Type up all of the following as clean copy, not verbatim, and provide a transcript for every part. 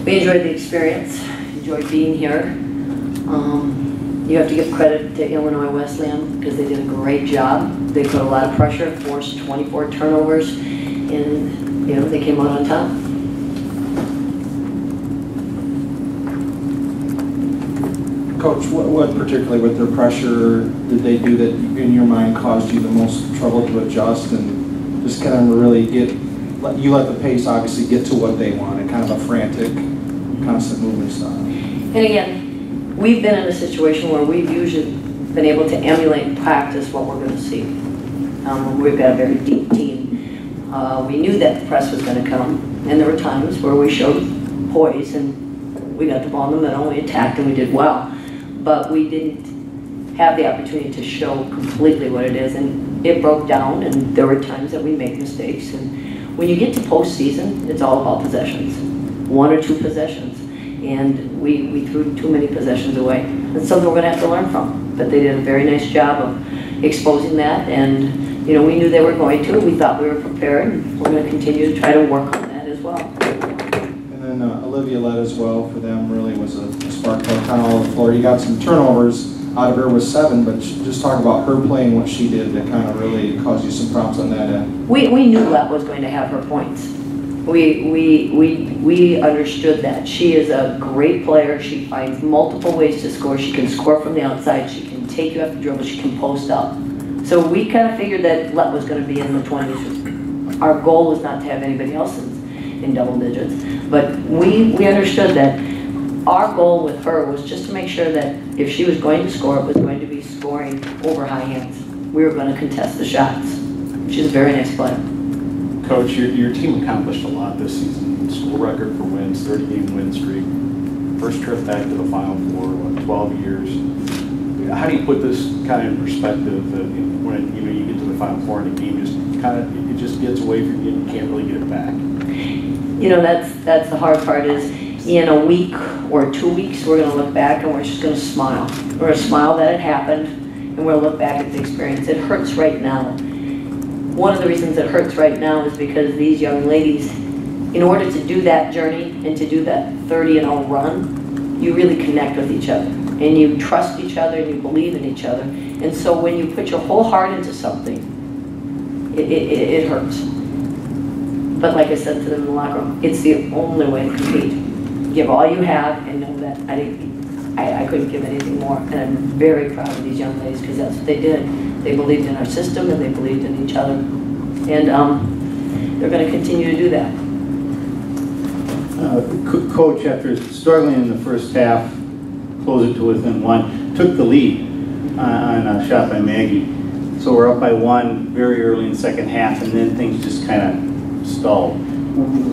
We enjoyed the experience, enjoyed being here. You have to give credit to Illinois Wesleyan because they did a great job. They put a lot of pressure, forced 24 turnovers, and they came out on top. Coach, what particularly with their pressure did they do that in your mind caused you the most trouble to adjust and just kind of really let the pace obviously get to what they wanted, kind of a frantic, constant movement style? And again, we've been in a situation where we've usually been able to emulate and practice what we're going to see. We've got a very deep team. We knew that the press was going to come, and there were times where we showed poise and we got the ball in the middle, we attacked and we did well. But we didn't have the opportunity to show completely what it is, and it broke down, and there were times that we made mistakes. And when you get to postseason, it's all about possessions, 1 or 2 possessions, and we threw too many possessions away. It's something we're going to have to learn from, but they did a very nice job of exposing that, and we knew they were going to. We thought we were prepared, and we're going to continue to try to work on that as well. And then Olivia led as well for them, really was a spark plug kind of all over the floor. You got some turnovers out of her with 7, but just talk about her playing what she did that kind of really caused you some problems on that end. We knew Let was going to have her points. We understood that. She is a great player. She finds multiple ways to score. She can score from the outside. She can take you off the dribble. She can post up. So we kind of figured that Let was going to be in the 20s. Our goal was not to have anybody else in double digits. But we understood that our goal with her was just to make sure that if she was going to score, it was going to be scoring over high hands. We were going to contest the shots. She's a very nice player. Coach, your team accomplished a lot this season. School record for wins, 30-game win streak, first trip back to the Final Four, 12 years. How do you put this kind of in perspective that when you get to the Final Four and the game it just gets away from you and you can't really get it back? That's the hard part is in a week or 2 weeks we're going to look back and we're just going to smile. We're going to smile that it happened, and we'll look back at the experience. It hurts right now. One of the reasons it hurts right now is because these young ladies, in order to do that journey and to do that 30-0 run, you really connect with each other. And you trust each other and you believe in each other. And so when you put your whole heart into something, it hurts. But like I said to them in the locker room, it's the only way to compete. Give all you have and know that I couldn't give anything more. And I'm very proud of these young ladies because that's what they did. They believed in our system and they believed in each other. And they're going to continue to do that. Coach, after struggling in the first half, close it to within 1, took the lead on a shot by Maggie. So we're up by 1 very early in the second half, and then things just kind of stalled.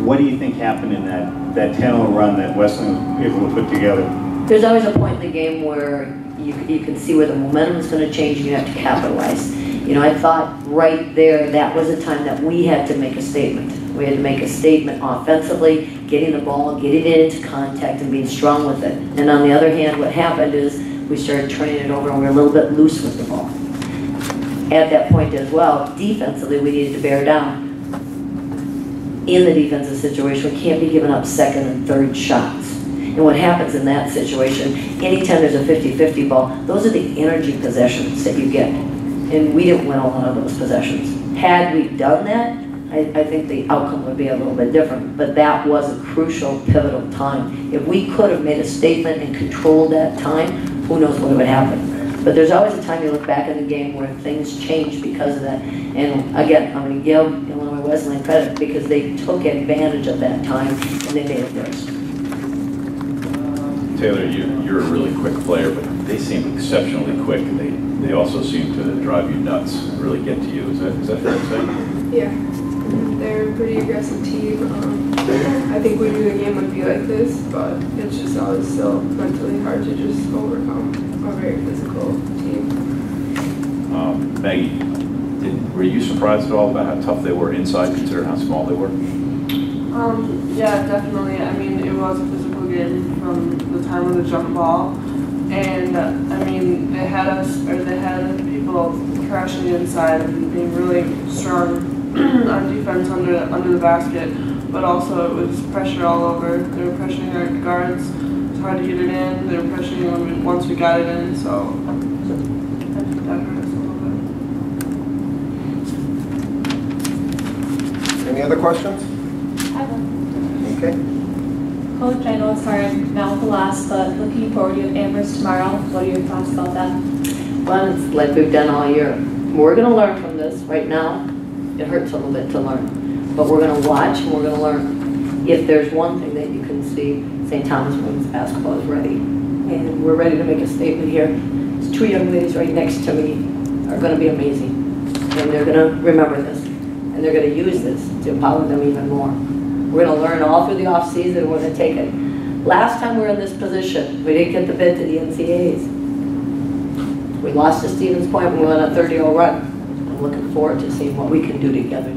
What do you think happened in that 10-0 run that Wesleyan was able to put together? There's always a point in the game where you can see where the momentum is going to change and you have to capitalize. I thought right there that was a time that we had to make a statement. We had to make a statement offensively, getting the ball, getting it into contact and being strong with it. And on the other hand, what happened is we started turning it over and we were a little bit loose with the ball. At that point as well, defensively, we needed to bear down. In the defensive situation, we can't be giving up second and third shots. And what happens in that situation, anytime there's a 50-50 ball, those are the energy possessions that you get. And we didn't win a lot of those possessions. Had we done that, I think the outcome would be a little bit different. But that was a crucial, pivotal time. If we could have made a statement and controlled that time, who knows what would happen. But there's always a time you look back in the game where things change because of that. And again, I'm going to give Illinois Wesleyan credit because they took advantage of that time and they made it theirs. Taylor, you're a really quick player, but they seem exceptionally quick. They also seem to drive you nuts and really get to you. Is that fair to say? Yeah. They're a pretty aggressive team. I think we knew the game would be like this, but it's just always still mentally hard to just overcome a very physical team. Maggie, were you surprised at all about how tough they were inside, considering how small they were? Yeah, definitely. I mean, it was a physical game from the time of the jump ball, and I mean, they had people crashing inside and being really strong on defense under the basket. but also it was pressure all over. They were pressuring our guards. It's hard to get it in. They were pressuring once we got it in, so I think that hurt us a little bit. Any other questions? I have one. Okay. Coach, I know it's hard now to last, but looking forward, you have Amherst tomorrow. What are your thoughts about that? Well, it's like we've done all year. We're going to learn from this right now. It hurts a little bit to learn, but we're going to watch and we're going to learn. If there's one thing that you can see, St. Thomas women's basketball is ready, and we're ready to make a statement here. These two young ladies right next to me are going to be amazing, and they're going to remember this, and they're going to use this to empower them even more. We're going to learn all through the off season. We're going to take it. Last time we were in this position, we didn't get the bid to the NCAAs. We lost to Stevens Point when we went on a 30-0 run. I'm looking forward to seeing what we can do together.